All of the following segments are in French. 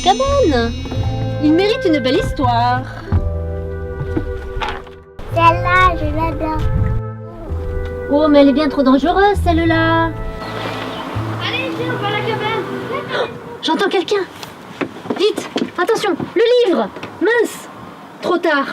leur cabane. Ils méritent une belle histoire. Celle-là, je l'adore. Oh, mais elle est bien trop dangereuse, celle-là. Allez, viens, on va à la cabane. Oh, j'entends quelqu'un. Vite, attention, le livre. Mince, trop tard.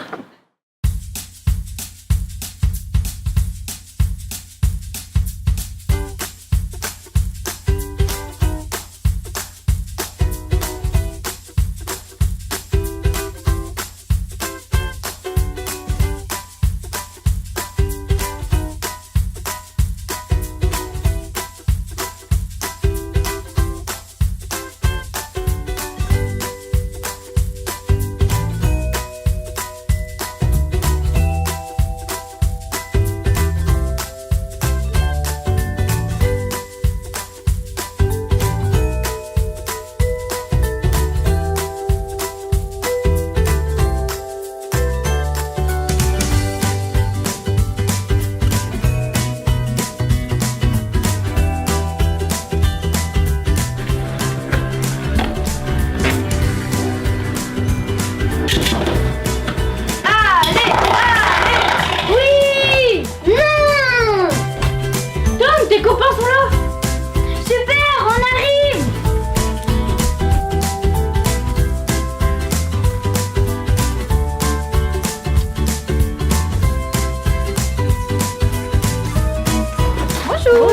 Les copains sont là. Super, on arrive. Bonjour.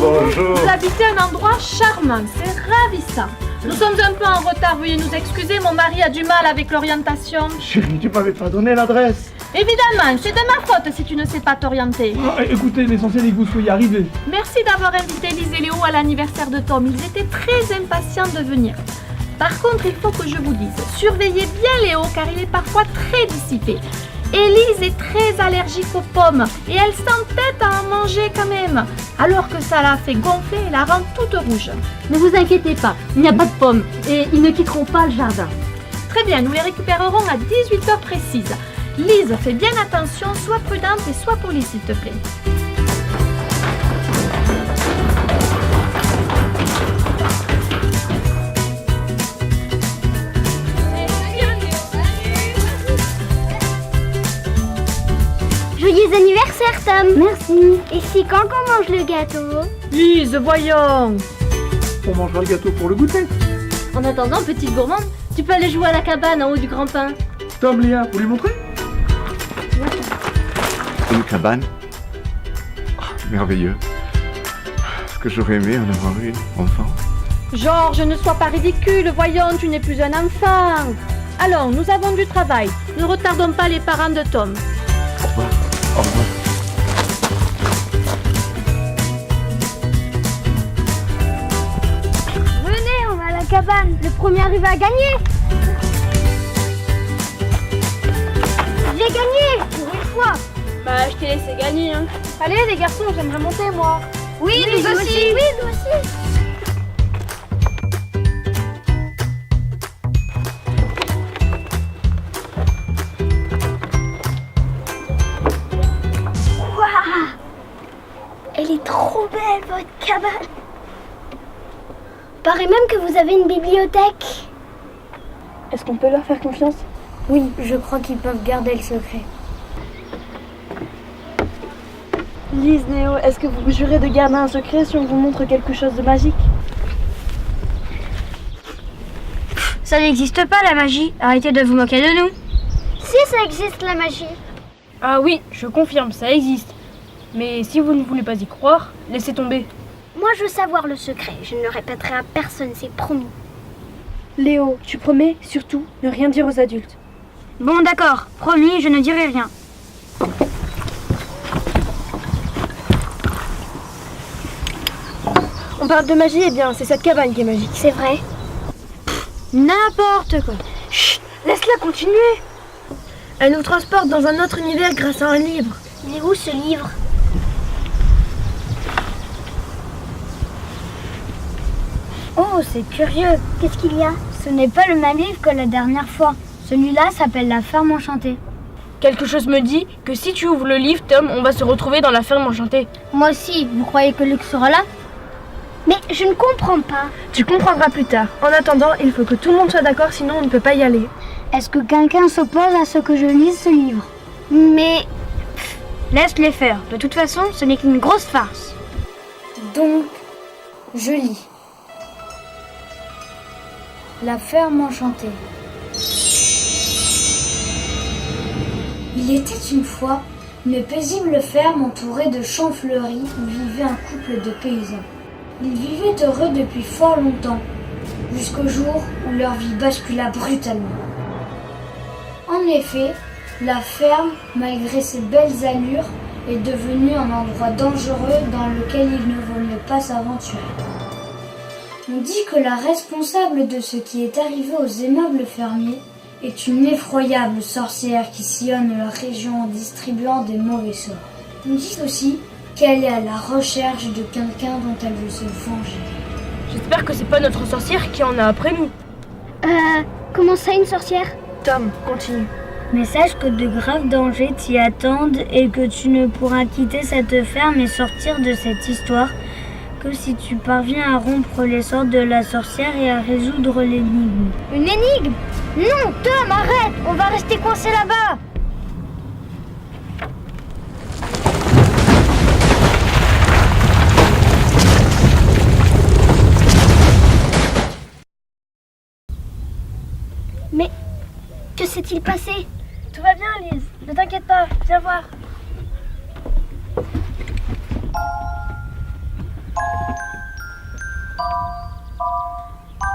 Bonjour. Vous habitez un endroit charmant, c'est ravissant. Nous sommes un peu en retard, veuillez nous excuser, mon mari a du mal avec l'orientation. Chérie, tu m'avais pas donné l'adresse. Évidemment, c'est de ma faute si tu ne sais pas t'orienter. Ah, écoutez, l'essentiel est que vous soyez arrivés. Merci d'avoir invité Lise et Léo à l'anniversaire de Tom, ils étaient très impatients de venir. Par contre, il faut que je vous dise, surveillez bien Léo car il est parfois très dissipé. Élise est très allergique aux pommes et elle s'entête à en manger quand même, alors que ça la fait gonfler et la rend toute rouge. Ne vous inquiétez pas, il n'y a pas de pommes et ils ne quitteront pas le jardin. Très bien, nous les récupérerons à 18h précises. Lise, fais bien attention, sois prudente et sois polie s'il te plaît. Joyeux anniversaire, Tom. Merci. Et c'est quand qu'on mange le gâteau? Lise, voyons. On mangera le gâteau pour le goûter. En attendant, petite gourmande, tu peux aller jouer à la cabane en haut du grand pin. Tom, Léa, vous lui montrez? Une cabane? Ah, merveilleux. Est-ce que j'aurais aimé en avoir une, enfant? Georges, ne sois pas ridicule, voyons, tu n'es plus un enfant. Allons, nous avons du travail. Ne retardons pas les parents de Tom. Au revoir. Au revoir. Venez, on va à la cabane. Le premier arrivé à gagner. J'ai gagné pour une fois. Bah, je t'ai laissé gagner, hein. Allez, les garçons, j'aimerais monter, moi. Oui, nous aussi. Oui, nous aussi. Waouh! Elle est trop belle, votre cabane. Paraît même que vous avez une bibliothèque. Est-ce qu'on peut leur faire confiance? Oui, je crois qu'ils peuvent garder le secret. Lise, Néo, est-ce que vous vous jurez de garder un secret si on vous montre quelque chose de magique? Ça n'existe pas, la magie. Arrêtez de vous moquer de nous. Si, ça existe, la magie. Ah oui, je confirme, ça existe. Mais si vous ne voulez pas y croire, laissez tomber. Moi, je veux savoir le secret. Je ne le répéterai à personne, c'est promis. Léo, tu promets, surtout, ne rien dire aux adultes. Bon, d'accord. Promis, je ne dirai rien. On parle de magie, eh bien, c'est cette cabane qui est magique. C'est vrai? N'importe quoi. Chut, laisse-la continuer. Elle nous transporte dans un autre univers grâce à un livre. Il est où, ce livre? Oh, c'est curieux. Qu'est-ce qu'il y a? Ce n'est pas le même livre que la dernière fois. Celui-là s'appelle La Ferme Enchantée. Quelque chose me dit que si tu ouvres le livre, Tom, on va se retrouver dans la ferme enchantée. Moi aussi. Vous croyez que Luc sera là? Mais je ne comprends pas. Tu comprendras plus tard. En attendant, il faut que tout le monde soit d'accord, sinon on ne peut pas y aller. Est-ce que quelqu'un s'oppose à ce que je lise ce livre? Mais... laisse-les faire. De toute façon, ce n'est qu'une grosse farce. Donc, je lis. La ferme enchantée. Il était une fois une paisible ferme entourée de champs fleuris où vivait un couple de paysans. Ils vivaient heureux depuis fort longtemps, jusqu'au jour où leur vie bascula brutalement. En effet, la ferme, malgré ses belles allures, est devenue un endroit dangereux dans lequel il ne vaut mieux pas s'aventurer. On dit que la responsable de ce qui est arrivé aux aimables fermiers est une effroyable sorcière qui sillonne la région en distribuant des mauvais sorts. On dit aussi qu'elle est à la recherche de quelqu'un dont elle veut se venger. J'espère que c'est pas notre sorcière qui en a après nous. Comment ça, une sorcière? Tom, continue. Mais sache que de graves dangers t'y attendent et que tu ne pourras quitter cette ferme et sortir de cette histoire que si tu parviens à rompre les sorts de la sorcière et à résoudre l'énigme. Une énigme? Non, Tom, arrête! On va rester coincé là-bas! Mais que s'est-il passé? Tout va bien, Lise. Ne t'inquiète pas. Viens voir.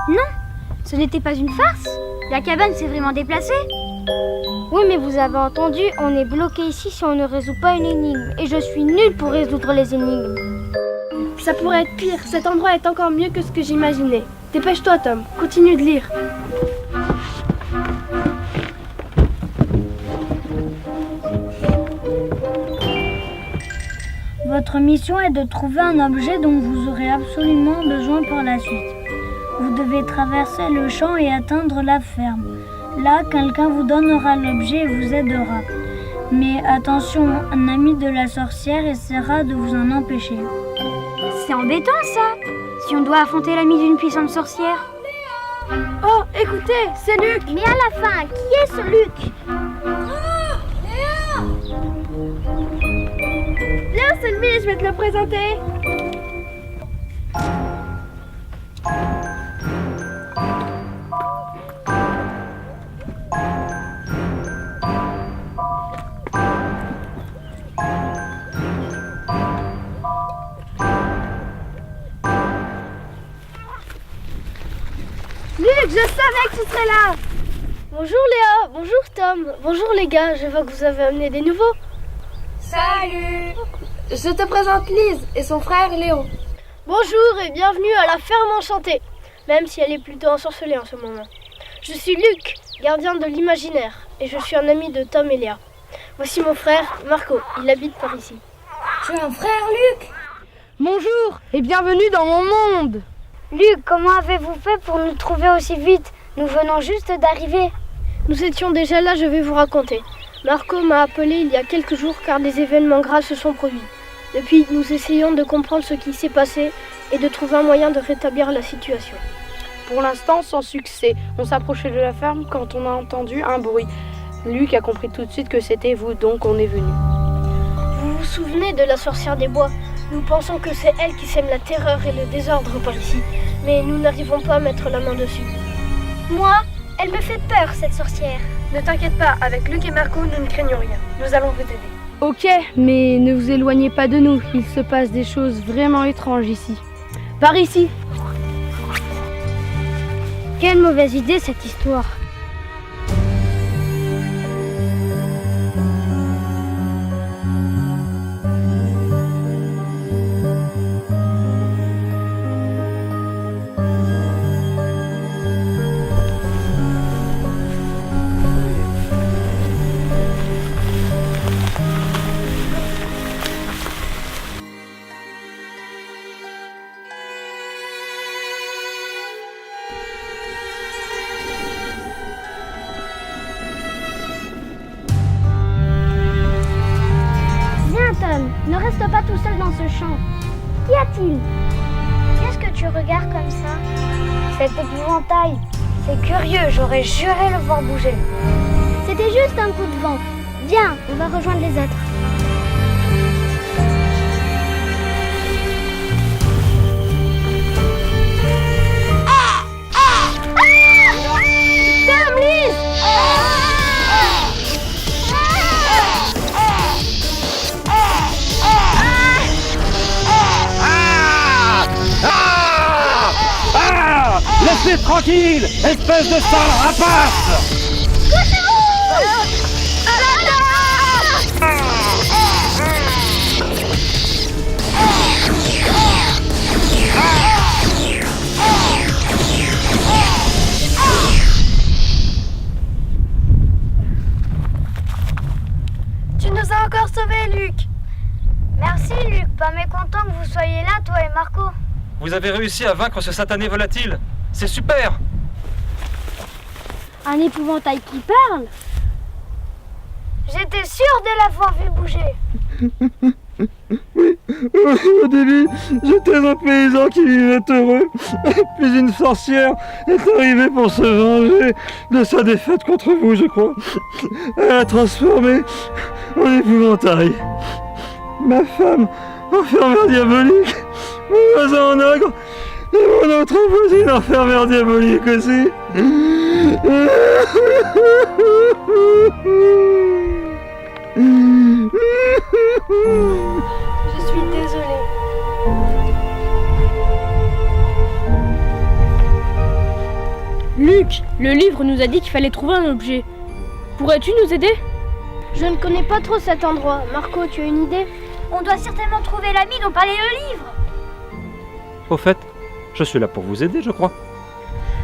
Non, ce n'était pas une farce. La cabane s'est vraiment déplacée. Oui, mais vous avez entendu, on est bloqué ici si on ne résout pas une énigme. Et je suis nulle pour résoudre les énigmes. Ça pourrait être pire. Cet endroit est encore mieux que ce que j'imaginais. Dépêche-toi, Tom. Continue de lire. Votre mission est de trouver un objet dont vous aurez absolument besoin par la suite. Vous devez traverser le champ et atteindre la ferme. Là, quelqu'un vous donnera l'objet et vous aidera. Mais attention, un ami de la sorcière essaiera de vous en empêcher. C'est embêtant ça, si on doit affronter l'ami d'une puissante sorcière. Oh, écoutez, c'est Luc. Mais à la fin, qui est ce Luc? Viens, c'est lui, je vais te le présenter. Luc, je savais que tu serais là. Bonjour Léa, bonjour Tom, bonjour les gars, je vois que vous avez amené des nouveaux. Salut! Je te présente Lise et son frère Léo. Bonjour et bienvenue à la ferme enchantée, même si elle est plutôt ensorcelée en ce moment. Je suis Luc, gardien de l'imaginaire, et je suis un ami de Tom et Léa. Voici mon frère Marco, il habite par ici. Tu as un frère, Luc? Bonjour et bienvenue dans mon monde. Luc, comment avez-vous fait pour nous trouver aussi vite? Nous venons juste d'arriver. Nous étions déjà là, je vais vous raconter. Marco m'a appelé il y a quelques jours car des événements graves se sont produits. Depuis, nous essayons de comprendre ce qui s'est passé et de trouver un moyen de rétablir la situation. Pour l'instant, sans succès. On s'approchait de la ferme quand on a entendu un bruit. Luc a compris tout de suite que c'était vous, donc on est venu. Vous vous souvenez de la sorcière des bois? Nous pensons que c'est elle qui sème la terreur et le désordre par ici, mais nous n'arrivons pas à mettre la main dessus. Moi, elle me fait peur, cette sorcière. Ne t'inquiète pas, avec Luc et Marco, nous ne craignons rien. Nous allons vous aider. Ok, mais ne vous éloignez pas de nous. Il se passe des choses vraiment étranges ici. Par ici. Quelle mauvaise idée, cette histoire. Ne reste pas tout seul dans ce champ. Qu'y a-t-il? Qu'est-ce que tu regardes comme ça? Cet épouvantail, c'est curieux, j'aurais juré le voir bouger. C'était juste un coup de vent. Viens, on va rejoindre les autres. Tom, Lise! Laissez tranquille, espèce de sale rapace! Tu nous as encore sauvés, Luc. Merci, Luc. Pas mécontent que vous soyez là, toi et Marco. Vous avez réussi à vaincre ce satané volatile. C'est super! Un épouvantail qui parle? J'étais sûre de l'avoir vu bouger. Au début, j'étais un paysan qui vivait heureux, puis une sorcière est arrivée pour se venger de sa défaite contre vous, je crois. Elle a transformé en épouvantail. Ma femme, enfermère diabolique, mon voisin en ogre, et mon autre voisine enfermère diabolique aussi. Je suis désolée. Luc, le livre nous a dit qu'il fallait trouver un objet. Pourrais-tu nous aider? Je ne connais pas trop cet endroit. Marco, tu as une idée? On doit certainement trouver l'ami dont parlait le livre. Au fait, je suis là pour vous aider, je crois.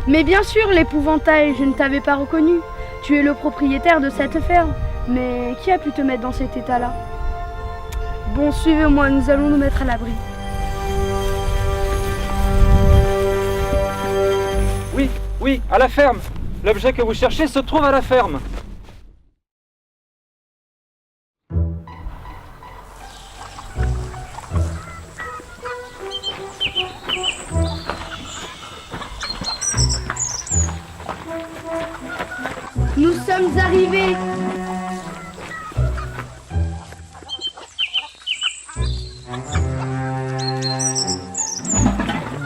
Mais bien sûr, l'épouvantail, je ne t'avais pas reconnu. Tu es le propriétaire de cette ferme. Mais qui a pu te mettre dans cet état-là? Bon, suivez-moi, nous allons nous mettre à l'abri. Oui, à la ferme. L'objet que vous cherchez se trouve à la ferme. Nous sommes arrivés.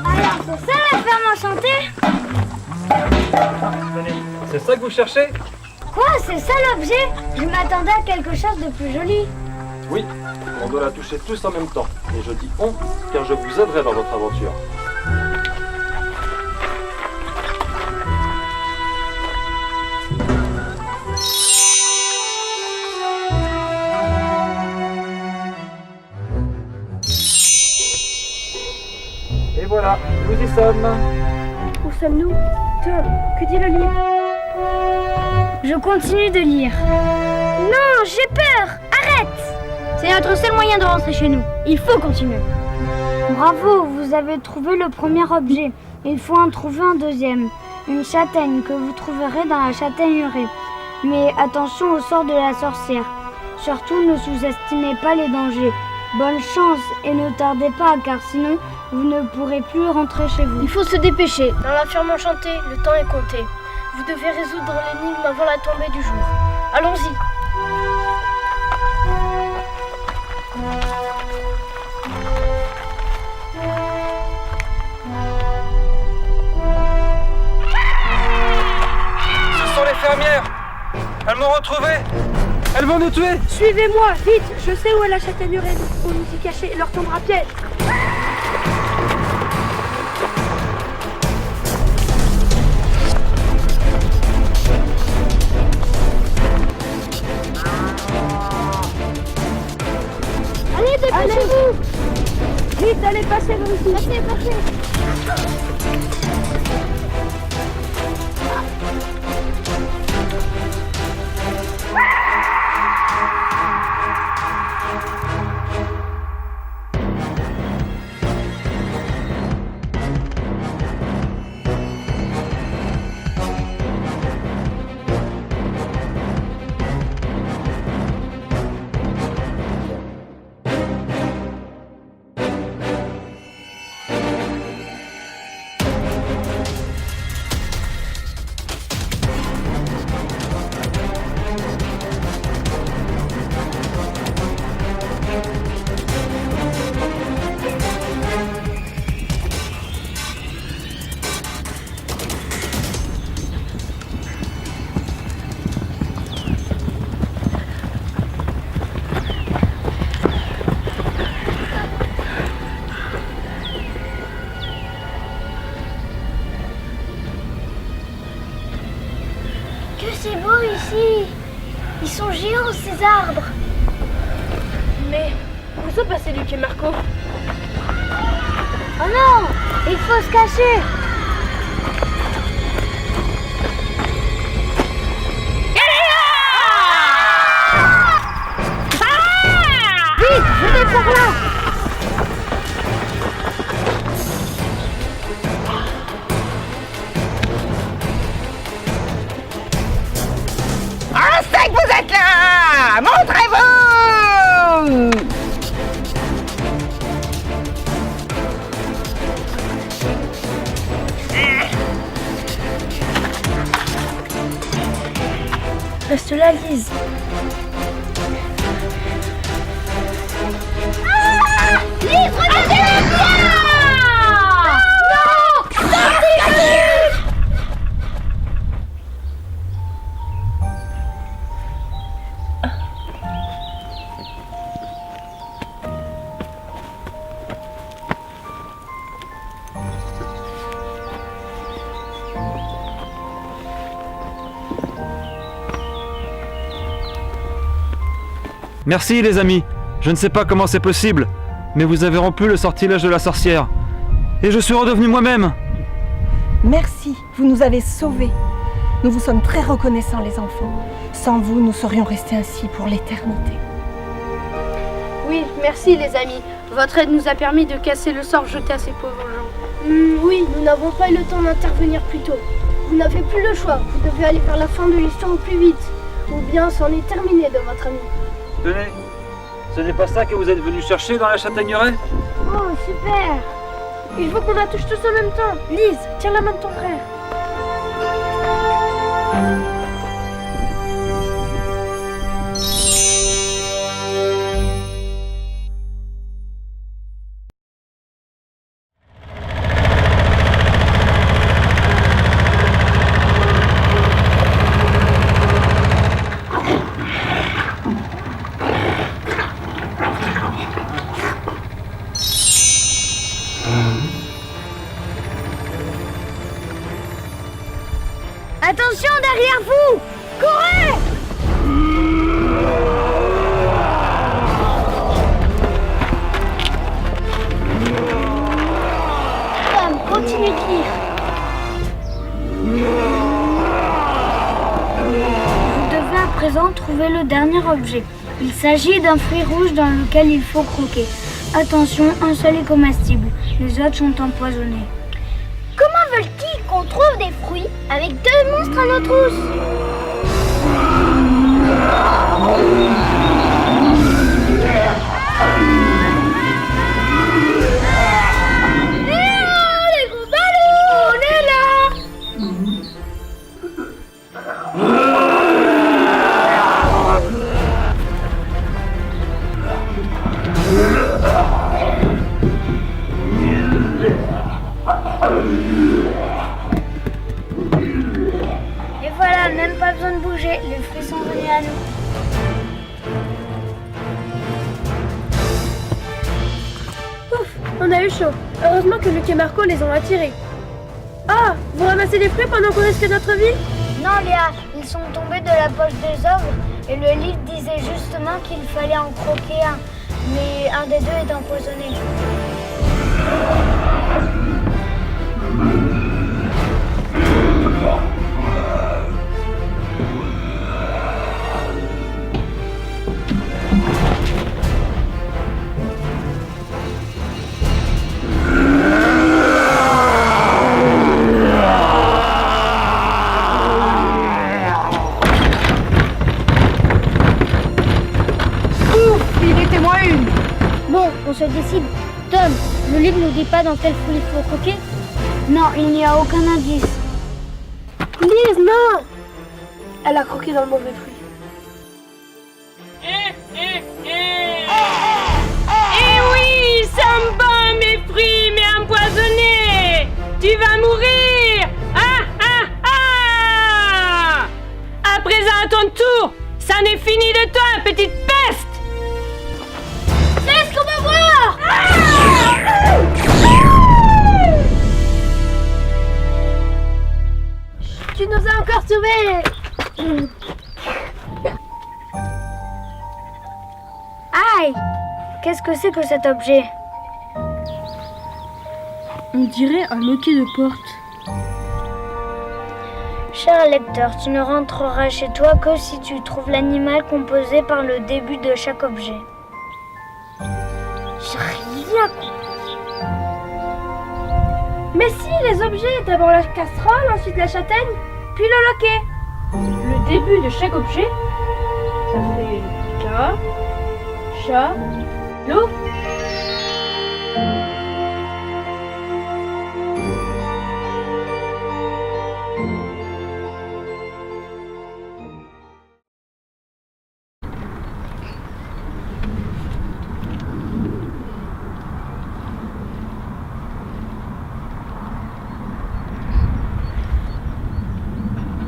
Alors, c'est ça la ferme enchantée? Tenez, c'est ça que vous cherchez? Quoi, c'est ça l'objet? Je m'attendais à quelque chose de plus joli. Oui, on doit la toucher tous en même temps. Et je dis on, car je vous aiderai dans votre aventure. Et voilà, nous y sommes. Où sommes-nous? Tom, que dit le livre? Je continue de lire. Non, j'ai peur! Arrête! C'est notre seul moyen de rentrer chez nous. Il faut continuer. Bravo, vous avez trouvé le premier objet. Il faut en trouver un deuxième. Une châtaigne que vous trouverez dans la châtaigneraie. Mais attention au sort de la sorcière. Surtout, ne sous-estimez pas les dangers. Bonne chance et ne tardez pas, car sinon, vous ne pourrez plus rentrer chez vous. Il faut se dépêcher. Dans la ferme enchantée, le temps est compté. Vous devez résoudre l'énigme avant la tombée du jour. Allons-y. Ce sont les fermières. Elles m'ont retrouvé. Elles vont nous tuer. Suivez-moi, vite. Je sais où est la châtaigneraie. Il faut nous y cacher et leur tendre à piège. Allez, dépêchez-vous. Vite, allez, passez par ici. Passez. Où sont passés Luc et Marco? Oh non! Il faut se cacher! Vite, venez par là! On sait que vous êtes là! Montrez-vous! Reste là, Lise. Lise, regardez-la! Merci les amis. Je ne sais pas comment c'est possible, mais vous avez rompu le sortilège de la sorcière. Et je suis redevenu moi-même. Merci, vous nous avez sauvés. Nous vous sommes très reconnaissants, les enfants. Sans vous, nous serions restés ainsi pour l'éternité. Oui, merci les amis. Votre aide nous a permis de casser le sort jeté à ces pauvres gens. Oui, nous n'avons pas eu le temps d'intervenir plus tôt. Vous n'avez plus le choix. Vous devez aller vers la fin de l'histoire au plus vite. Ou bien c'en est terminé de votre ami. Tenez, ce n'est pas ça que vous êtes venu chercher dans la châtaigneraie? Oh, super! Il faut qu'on la touche tous en même temps. Lise, tiens la main de ton frère. Attention derrière vous! Courez! Tom, continue de lire. Vous devez à présent trouver le dernier objet. Il s'agit d'un fruit rouge dans lequel il faut croquer. Attention, un seul est comestible. Les autres sont empoisonnés. Comment veulent-ils qu'on trouve des fruits avec deux monstres à nos trousses? Les gros ballons, on est là! Et voilà, même pas besoin de bouger. Les fruits sont venus à nous. Ouf, on a eu chaud. Heureusement que Luc et Marco les ont attirés. Ah, vous ramassez des fruits pendant qu'on risque notre vie? Non, Léa, ils sont tombés de la poche des ogres et le livre disait justement qu'il fallait en croquer un. Mais un des deux est empoisonné. Bon, on se décide. Tom, le livre nous dit pas dans quel fruit il faut croquer? Non, il n'y a aucun indice. Lise, non! Elle a croqué dans le mauvais fruit. Eh oui, ils sont bons mes fruits, mais empoisonnés! Tu vas mourir! Ah ah ah! À présent à ton tour! C'en est fini de toi, petite peste! C'est ce qu'on va voir! Tu nous as encore sauvés! Aïe! Qu'est-ce que c'est que cet objet? On dirait un loquet de porte. Cher lecteur, tu ne rentreras chez toi que si tu trouves l'animal composé par le début de chaque objet. J'ai rien compris. Mais si, les objets, d'abord la casserole, ensuite la châtaigne, puis le loquet. Le début de chaque objet, ça fait ca, chat, lo.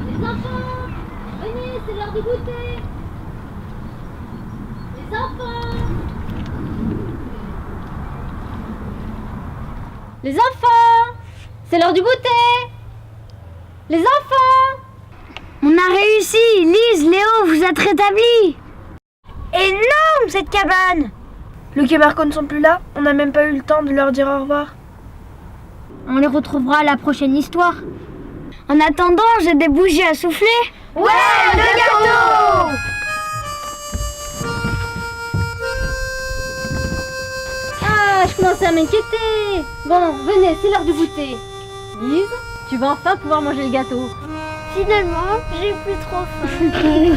Les enfants, venez, c'est l'heure du goûter. Les enfants. Les enfants, c'est l'heure du goûter. Les enfants. On a réussi! Lise, Léo, vous êtes rétablis! Énorme cette cabane! Luc et Marco ne sont plus là, on n'a même pas eu le temps de leur dire au revoir. On les retrouvera à la prochaine histoire. En attendant, j'ai des bougies à souffler. Ouais, le gâteau! Ah, je commençais à m'inquiéter. Bon, venez, c'est l'heure du goûter. Lise, tu vas enfin pouvoir manger le gâteau. Finalement, j'ai plus trop faim.